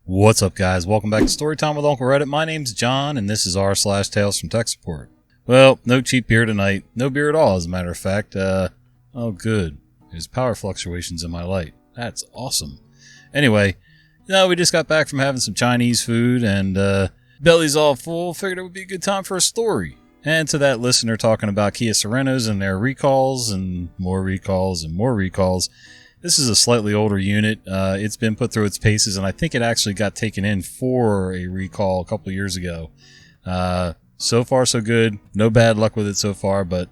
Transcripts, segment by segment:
What's up, guys? Welcome back to Storytime with Uncle Reddit. My name's John, and this is r/Tales from Tech Support. Well, no cheap beer tonight. No beer at all, as a matter of fact. Oh, good. There's power fluctuations in my light. That's awesome. Anyway, we just got back from having some Chinese food, and belly's all full. Figured it would be a good time for a story. And to that listener talking about Kia Sorentos and their recalls, and more recalls, and more recalls, this is a slightly older unit. It's been put through its paces, and I think it actually got taken in for a recall a couple of years ago. So far, so good. No bad luck with it so far, but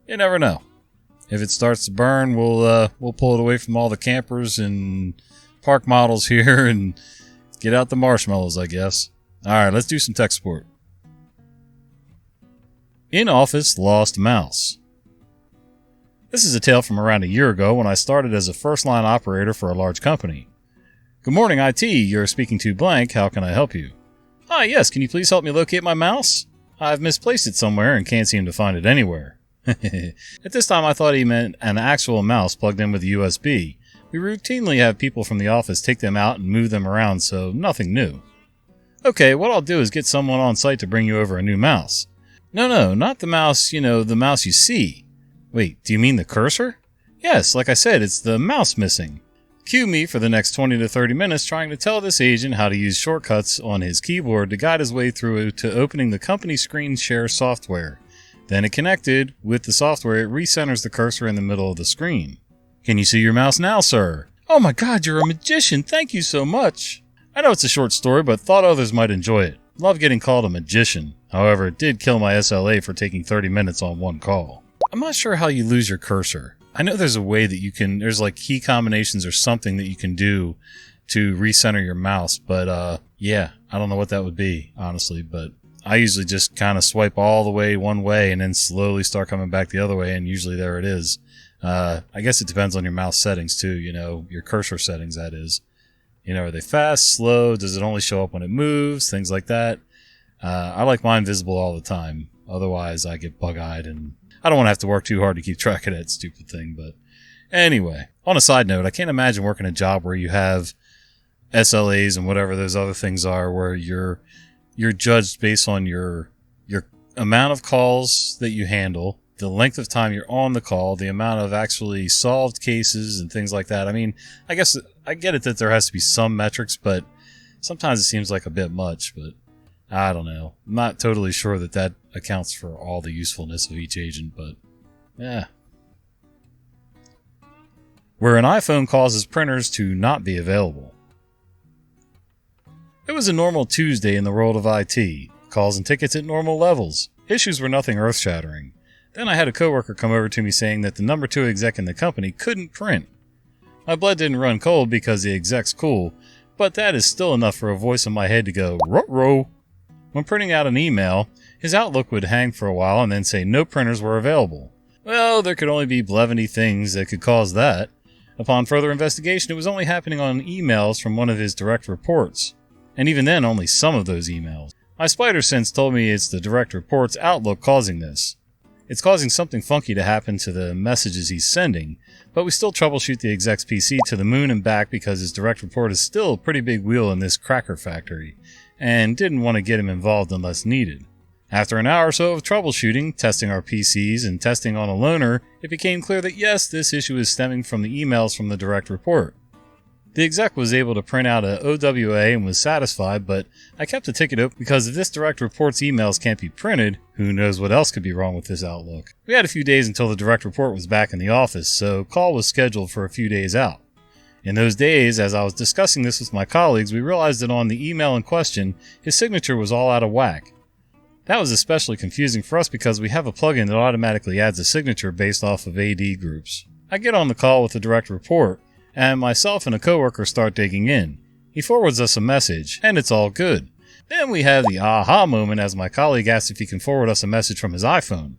you never know. If it starts to burn, we'll pull it away from all the campers and park models here and get out the marshmallows, I guess. All right, let's do some tech support. In office, lost mouse. This is a tale from around a year ago when I started as a first-line operator for a large company. Good morning, IT. You're speaking to blank. How can I help you? Hi, yes. Can you please help me locate my mouse? I've misplaced it somewhere and can't seem to find it anywhere. At this time, I thought he meant an actual mouse plugged in with a USB. We routinely have people from the office take them out and move them around, so nothing new. Okay, what I'll do is get someone on site to bring you over a new mouse. No, not the mouse, the mouse you see. Wait, do you mean the cursor? Yes, like I said, it's the mouse missing. Cue me for the next 20 to 30 minutes trying to tell this agent how to use shortcuts on his keyboard to guide his way through to opening the company screen share software. Then it connected with the software, it recenters the cursor in the middle of the screen. Can you see your mouse now, sir? Oh my god, you're a magician, thank you so much. I know it's a short story, but thought others might enjoy it. Love getting called a magician. However, it did kill my SLA for taking 30 minutes on one call. I'm not sure how you lose your cursor. I know there's a way that you can, there's like key combinations or something that you can do to recenter your mouse, but yeah, I don't know what that would be, honestly, but I usually just kind of swipe all the way one way and then slowly start coming back the other way, and usually there it is. I guess it depends on your mouse settings too, your cursor settings, that is. Are they fast, slow, does it only show up when it moves, things like that. I like mine visible all the time, otherwise I get bug-eyed and I don't want to have to work too hard to keep track of that stupid thing, but anyway, on a side note, I can't imagine working a job where you have SLAs and whatever those other things are, where you're judged based on your amount of calls that you handle, the length of time you're on the call, the amount of actually solved cases and things like that. I mean, I guess I get it that there has to be some metrics, but sometimes it seems like a bit much, but I don't know. I'm not totally sure that accounts for all the usefulness of each agent, but yeah. Where an iPhone causes printers to not be available. It was a normal Tuesday in the world of IT. Calls and tickets at normal levels. Issues were nothing earth-shattering. Then I had a coworker come over to me saying that the number 2 exec in the company couldn't print. My blood didn't run cold because the exec's cool, but that is still enough for a voice in my head to go, ruh-roh. When printing out an email, his Outlook would hang for a while and then say no printers were available. Well, there could only be 11 things that could cause that. Upon further investigation, it was only happening on emails from one of his direct reports. And even then, only some of those emails. My spider sense told me it's the direct report's Outlook causing this. It's causing something funky to happen to the messages he's sending, but we still troubleshoot the exec's PC to the moon and back because his direct report is still a pretty big wheel in this cracker factory, and didn't want to get him involved unless needed. After an hour or so of troubleshooting, testing our PCs, and testing on a loaner, it became clear that yes, this issue is stemming from the emails from the direct report. The exec was able to print out a OWA and was satisfied, but I kept the ticket open because if this direct report's emails can't be printed, who knows what else could be wrong with this Outlook. We had a few days until the direct report was back in the office, so call was scheduled for a few days out. In those days, as I was discussing this with my colleagues, we realized that on the email in question, his signature was all out of whack. That was especially confusing for us because we have a plugin that automatically adds a signature based off of AD groups. I get on the call with the direct report, and myself and a coworker start digging in. He forwards us a message, and it's all good. Then we have the aha moment as my colleague asks if he can forward us a message from his iPhone.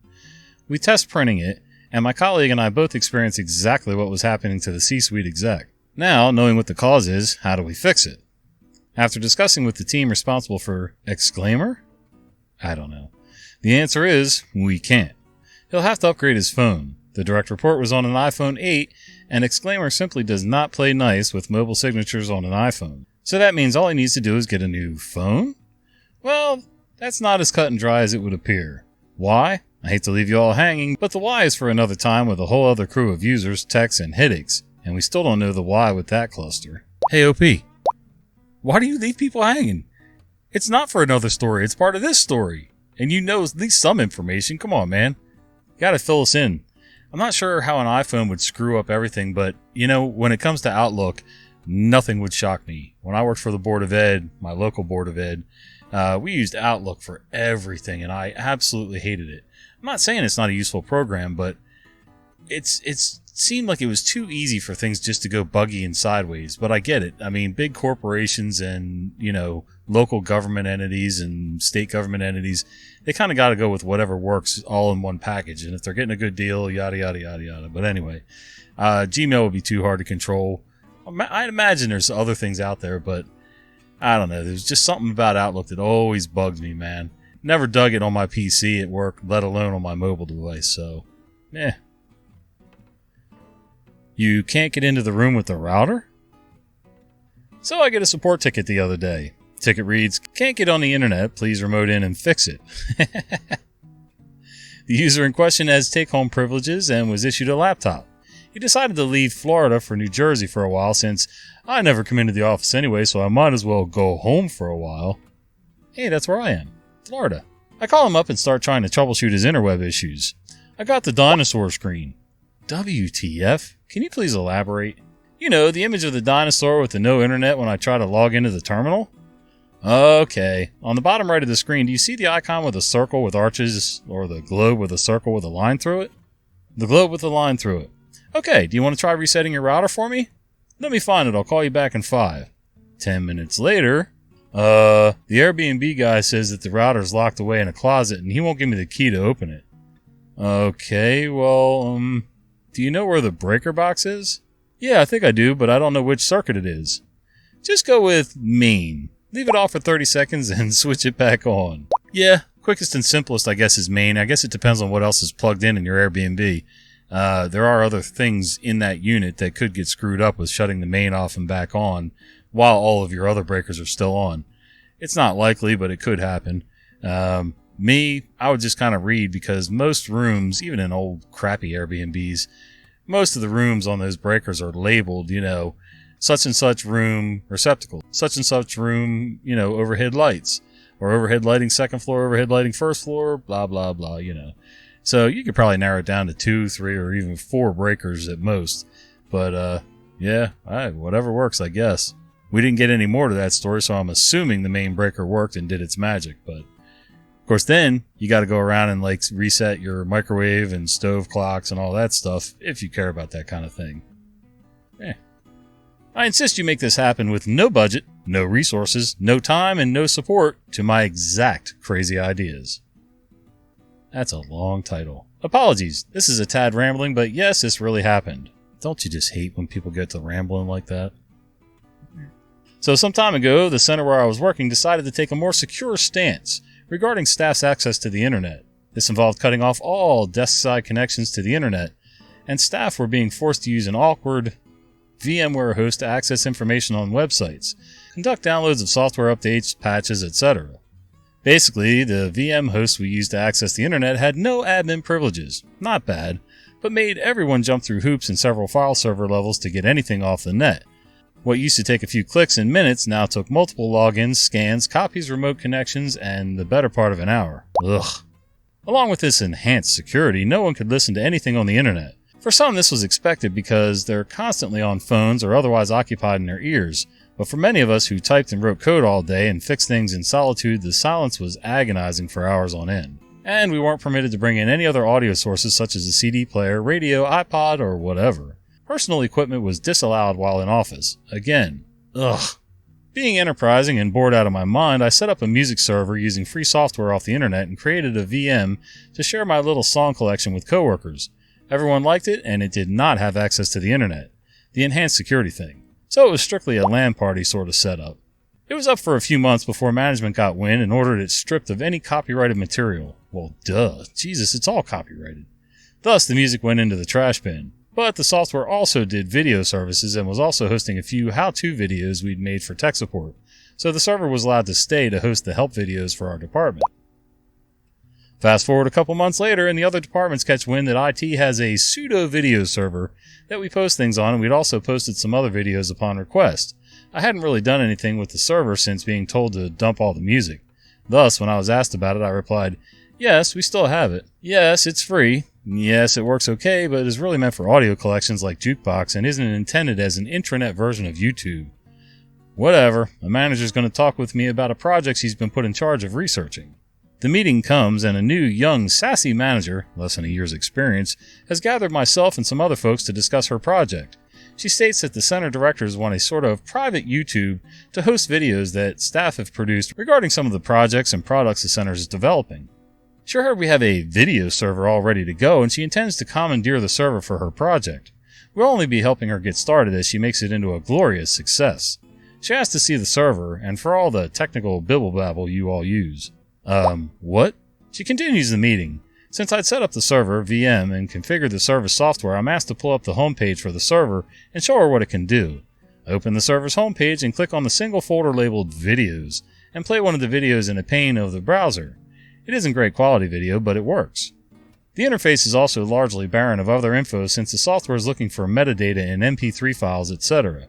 We test printing it, and my colleague and I both experience exactly what was happening to the C-suite exec. Now, knowing what the cause is, how do we fix it? After discussing with the team responsible for exclaimer? I don't know. The answer is, we can't. He'll have to upgrade his phone. The direct report was on an iPhone 8, and exclaimer simply does not play nice with mobile signatures on an iPhone. So that means all he needs to do is get a new phone? Well, that's not as cut and dry as it would appear. Why? I hate to leave you all hanging, but the why is for another time with a whole other crew of users, techs, and headaches, and we still don't know the why with that cluster. Hey OP, why do you leave people hanging? It's not for another story, it's part of this story. And you know at least some information, come on man. You gotta fill us in. I'm not sure how an iPhone would screw up everything, but when it comes to Outlook, nothing would shock me. When I worked for the Board of Ed, my local Board of Ed, we used Outlook for everything, and I absolutely hated it. I'm not saying it's not a useful program, but it seemed like it was too easy for things just to go buggy and sideways. But I get it. I mean, big corporations and, local government entities and state government entities, they kind of got to go with whatever works all in one package. And if they're getting a good deal, yada, yada, yada, yada. But anyway, Gmail would be too hard to control. I'd imagine there's other things out there, but I don't know. There's just something about Outlook that always bugs me, man. Never dug it on my PC at work, let alone on my mobile device, so, You can't get into the room with the router? So I get a support ticket the other day. Ticket reads, "Can't get on the internet, please remote in and fix it." The user in question has take-home privileges and was issued a laptop. He decided to leave Florida for New Jersey for a while since I never come into the office anyway, so I might as well go home for a while. Hey, that's where I am. Florida. I call him up and start trying to troubleshoot his interweb issues. I got the dinosaur screen. WTF? Can you please elaborate? The image of the dinosaur with the no internet when I try to log into the terminal? Okay. On the bottom right of the screen, do you see the icon with a circle with arches, or the globe with a circle with a line through it? The globe with a line through it. Okay, do you want to try resetting your router for me? Let me find it, I'll call you back in 5. 10 minutes later, the Airbnb guy says that the router's locked away in a closet and he won't give me the key to open it. Okay, well, do you know where the breaker box is? Yeah, I think I do, but I don't know which circuit it is. Just go with main. Leave it off for 30 seconds and switch it back on. Yeah, quickest and simplest I guess is main. I guess it depends on what else is plugged in your Airbnb. There are other things in that unit that could get screwed up with shutting the main off and back on while all of your other breakers are still on. It's not likely, but it could happen. I would just kind of read, because most rooms, even in old crappy Airbnbs, most of the rooms on those breakers are labeled, such and such room receptacle, such and such room, overhead lights, or overhead lighting second floor, overhead lighting first floor, blah, blah, blah, So you could probably narrow it down to 2, 3, or even 4 breakers at most. But, whatever works, I guess. We didn't get any more to that story, so I'm assuming the main breaker worked and did its magic. But, of course, then you got to go around and, reset your microwave and stove clocks and all that stuff, if you care about that kind of thing. I insist you make this happen with no budget, no resources, no time, and no support to my exact crazy ideas. That's a long title. Apologies, this is a tad rambling, but yes, this really happened. Don't you just hate when people get to rambling like that? So some time ago, the center where I was working decided to take a more secure stance regarding staff's access to the internet. This involved cutting off all desk-side connections to the internet, and staff were being forced to use an awkward VMware host to access information on websites, conduct downloads of software updates, patches, etc. Basically, the VM host we used to access the internet had no admin privileges. Not bad, but made everyone jump through hoops in several file server levels to get anything off the net. What used to take a few clicks and minutes now took multiple logins, scans, copies, remote connections, and the better part of an hour. Ugh. Along with this enhanced security, no one could listen to anything on the internet. For some, this was expected because they're constantly on phones or otherwise occupied in their ears. But for many of us who typed and wrote code all day and fixed things in solitude, the silence was agonizing for hours on end. And we weren't permitted to bring in any other audio sources such as a CD player, radio, iPod, or whatever. Personal equipment was disallowed while in office. Again, ugh. Being enterprising and bored out of my mind, I set up a music server using free software off the internet and created a VM to share my little song collection with coworkers. Everyone liked it, and it did not have access to the internet. The enhanced security thing. So it was strictly a LAN party sort of setup. It was up for a few months before management got wind and ordered it stripped of any copyrighted material. Well, duh. Jesus, it's all copyrighted. Thus, the music went into the trash bin. But the software also did video services and was also hosting a few how-to videos we'd made for tech support, so the server was allowed to stay to host the help videos for our department. Fast forward a couple months later, and the other departments catch wind that IT has a pseudo video server that we post things on, and we'd also posted some other videos upon request. I hadn't really done anything with the server since being told to dump all the music. Thus, when I was asked about it, I replied, "Yes, we still have it. Yes, it's free. Yes, it works okay, but it is really meant for audio collections like Jukebox and isn't intended as an intranet version of YouTube." Whatever, a manager's going to talk with me about a project he's been put in charge of researching. The meeting comes, and a new, young, sassy manager, less than a year's experience, has gathered myself and some other folks to discuss her project. She states that the center directors want a sort of private YouTube to host videos that staff have produced regarding some of the projects and products the center is developing. She heard we have a video server all ready to go, and she intends to commandeer the server for her project. We'll only be helping her get started as she makes it into a glorious success. She asked to see the server, and for all the technical bibble-babble you all use. What? She continues the meeting. Since I'd set up the server, VM, and configured the service software, I'm asked to pull up the homepage for the server and show her what it can do. I open the server's homepage and click on the single folder labeled Videos, and play one of the videos in a pane of the browser. It isn't great quality video, but it works. The interface is also largely barren of other info since the software is looking for metadata in MP3 files, etc.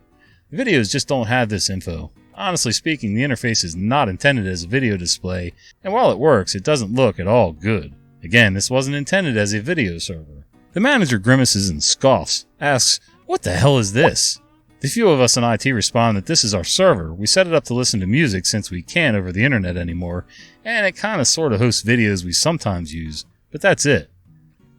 The videos just don't have this info. Honestly speaking, the interface is not intended as a video display, and while it works, it doesn't look at all good. Again, this wasn't intended as a video server. The manager grimaces and scoffs, asks, "What the hell is this?" The few of us in IT respond that this is our server. We set it up to listen to music since we can't over the internet anymore, and it kinda sorta hosts videos we sometimes use, but that's it.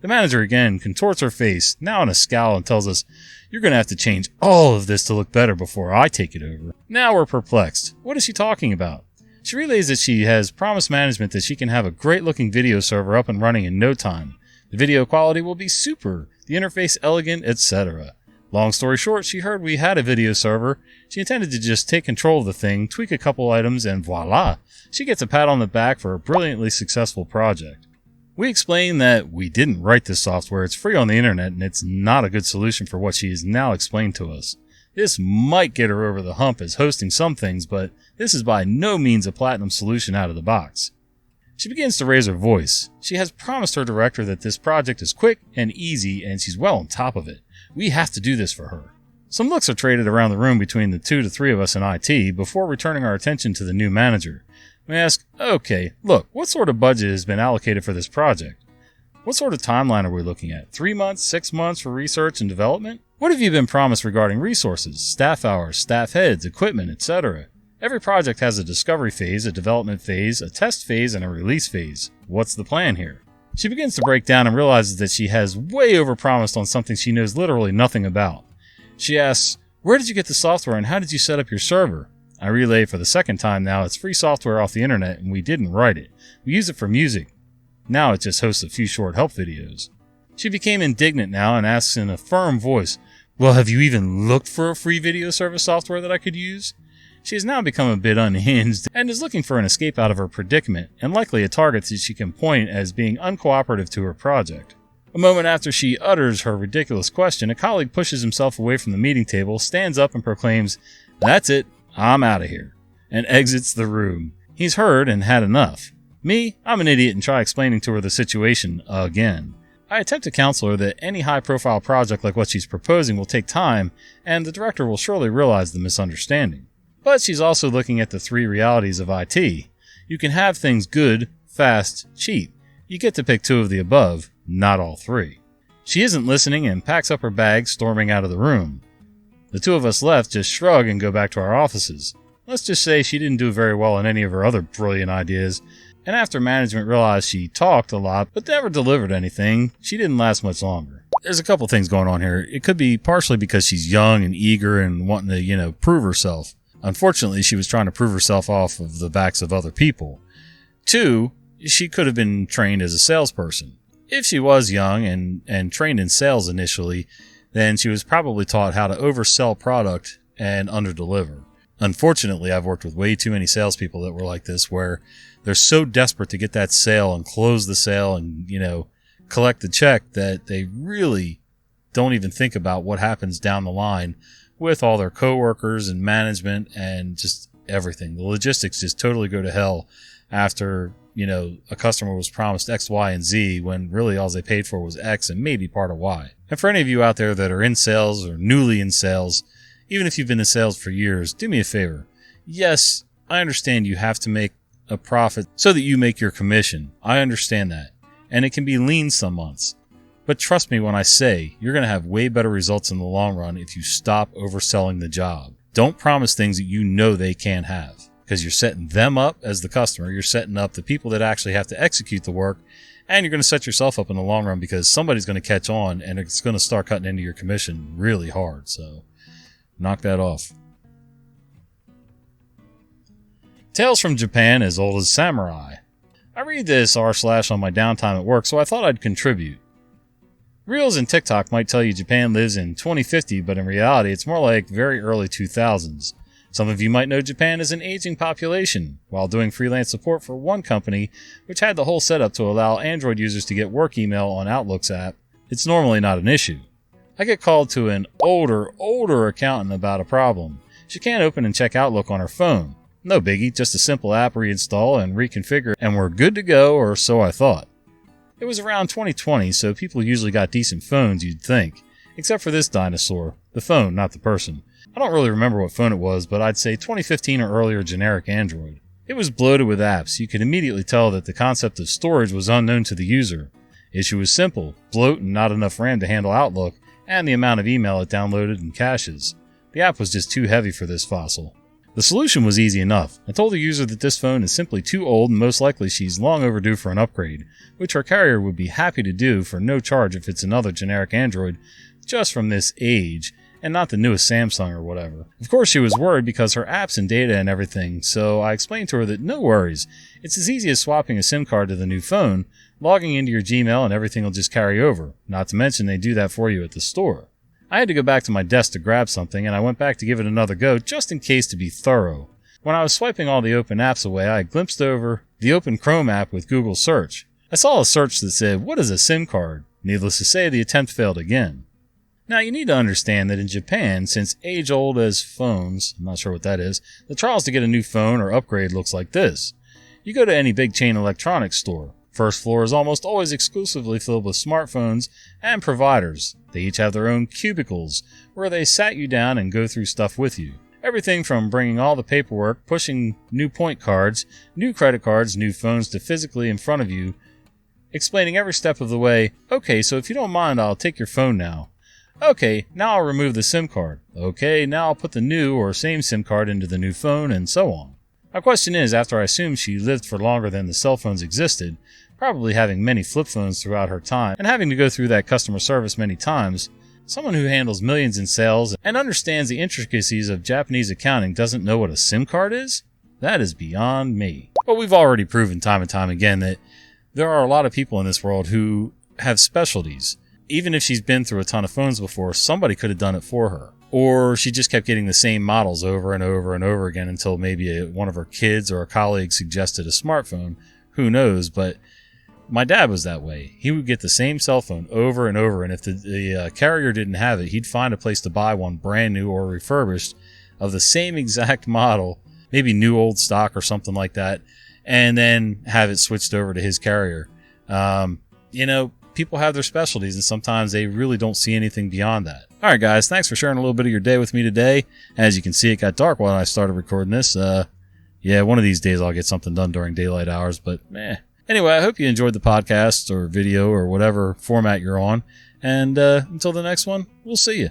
The manager again contorts her face, now in a scowl, and tells us, "You're gonna have to change all of this to look better before I take it over." Now we're perplexed. What is she talking about? She relays that she has promised management that she can have a great-looking video server up and running in no time. The video quality will be super, the interface elegant, etc. Long story short, she heard we had a video server. She intended to just take control of the thing, tweak a couple items, and voila! She gets a pat on the back for a brilliantly successful project. We explain that we didn't write this software, it's free on the internet, and it's not a good solution for what she has now explained to us. This might get her over the hump as hosting some things, but this is by no means a platinum solution out of the box. She begins to raise her voice. She has promised her director that this project is quick and easy, and she's well on top of it. We have to do this for her. Some looks are traded around the room between the 2 to 3 of us in IT before returning our attention to the new manager. We ask, "Okay, look, what sort of budget has been allocated for this project? What sort of timeline are we looking at? 3 months, 6 months for research and development? What have you been promised regarding resources, staff hours, staff heads, equipment, etc.? Every project has a discovery phase, a development phase, a test phase, and a release phase. What's the plan here?" She begins to break down and realizes that she has way overpromised on something she knows literally nothing about. She asks, "Where did you get the software and how did you set up your server?" I relay for the second time now it's free software off the internet and we didn't write it. We use it for music. Now it just hosts a few short help videos. She became indignant now and asks in a firm voice, "Well, have you even looked for a free video service software that I could use?" She has now become a bit unhinged and is looking for an escape out of her predicament and likely a target that she can point as being uncooperative to her project. A moment after she utters her ridiculous question, a colleague pushes himself away from the meeting table, stands up and proclaims, "That's it, I'm out of here," and exits the room. He's heard and had enough. Me, I'm an idiot and try explaining to her the situation again. I attempt to counsel her that any high-profile project like what she's proposing will take time, and the director will surely realize the misunderstanding. But she's also looking at the 3 realities of IT. You can have things good, fast, cheap. You get to pick 2 of the above, not all 3. She isn't listening and packs up her bags, storming out of the room. The 2 of us left just shrug and go back to our offices. Let's just say she didn't do very well on any of her other brilliant ideas, and after management realized she talked a lot but never delivered anything, she didn't last much longer. There's a couple things going on here. It could be partially because she's young and eager and wanting to, prove herself. Unfortunately, she was trying to prove herself off of the backs of other people. 2, she could have been trained as a salesperson. If she was young and trained in sales initially, then she was probably taught how to oversell product and underdeliver. Unfortunately, I've worked with way too many salespeople that were like this, where they're so desperate to get that sale and close the sale and, collect the check that they really don't even think about what happens down the line with all their coworkers and management and just everything. The logistics just totally go to hell after, a customer was promised X, Y, and Z when really all they paid for was X and maybe part of Y. And for any of you out there that are in sales or newly in sales, even if you've been in sales for years, do me a favor. Yes, I understand you have to make a profit so that you make your commission. I understand that. And it can be lean some months. But trust me when I say you're going to have way better results in the long run if you stop overselling the job. Don't promise things that you know they can't have, because you're setting them up as the customer. You're setting up the people that actually have to execute the work, and you're going to set yourself up in the long run because somebody's going to catch on and it's going to start cutting into your commission really hard. So knock that off. Tales from Japan as old as samurai. I read this r/ on my downtime at work, so I thought I'd contribute. Reels and TikTok might tell you Japan lives in 2050, but in reality it's more like very early 2000s. Some of you might know Japan is an aging population. While doing freelance support for one company, which had the whole setup to allow Android users to get work email on Outlook's app, it's normally not an issue. I get called to an older accountant about a problem. She can't open and check Outlook on her phone. No biggie, just a simple app reinstall and reconfigure, and we're good to go, or so I thought. It was around 2020, so people usually got decent phones, you'd think. Except for this dinosaur. The phone, not the person. I don't really remember what phone it was, but I'd say 2015 or earlier generic Android. It was bloated with apps. You could immediately tell that the concept of storage was unknown to the user. Issue was simple: bloat and not enough RAM to handle Outlook, and the amount of email it downloaded and caches. The app was just too heavy for this fossil. The solution was easy enough. I told the user that this phone is simply too old and most likely she's long overdue for an upgrade, which her carrier would be happy to do for no charge if it's another generic Android just from this age, and not the newest Samsung or whatever. Of course she was worried because her apps and data and everything, so I explained to her that no worries. It's as easy as swapping a SIM card to the new phone, logging into your Gmail, and everything will just carry over. Not to mention they do that for you at the store. I had to go back to my desk to grab something, and I went back to give it another go just in case to be thorough. When I was swiping all the open apps away, I glimpsed over the open Chrome app with Google Search. I saw a search that said, "What is a SIM card?" Needless to say, the attempt failed again. Now, you need to understand that in Japan, since age-old as phones, I'm not sure what that is, the trials to get a new phone or upgrade looks like this. You go to any big chain electronics store. First floor is almost always exclusively filled with smartphones and providers. They each have their own cubicles, where they sat you down and go through stuff with you. Everything from bringing all the paperwork, pushing new point cards, new credit cards, new phones to physically in front of you, explaining every step of the way, "Okay, so if you don't mind, I'll take your phone now. Okay, now I'll remove the SIM card. Okay, now I'll put the new or same SIM card into the new phone," and so on. My question is, after I assume she lived for longer than the cell phones existed, probably having many flip phones throughout her time, and having to go through that customer service many times, someone who handles millions in sales and understands the intricacies of Japanese accounting doesn't know what a SIM card is? That is beyond me. But we've already proven time and time again that there are a lot of people in this world who have specialties. Even if she's been through a ton of phones before, somebody could have done it for her. Or she just kept getting the same models over and over and over again until maybe one of her kids or a colleague suggested a smartphone. Who knows? But my dad was that way. He would get the same cell phone over and over, and if the carrier didn't have it, he'd find a place to buy one brand new or refurbished of the same exact model, maybe new old stock or something like that, and then have it switched over to his carrier. People have their specialties, and sometimes they really don't see anything beyond that. All right, guys, thanks for sharing a little bit of your day with me today. As you can see, it got dark while I started recording this. One of these days I'll get something done during daylight hours, but Anyway, I hope you enjoyed the podcast or video or whatever format you're on. And until the next one, we'll see you.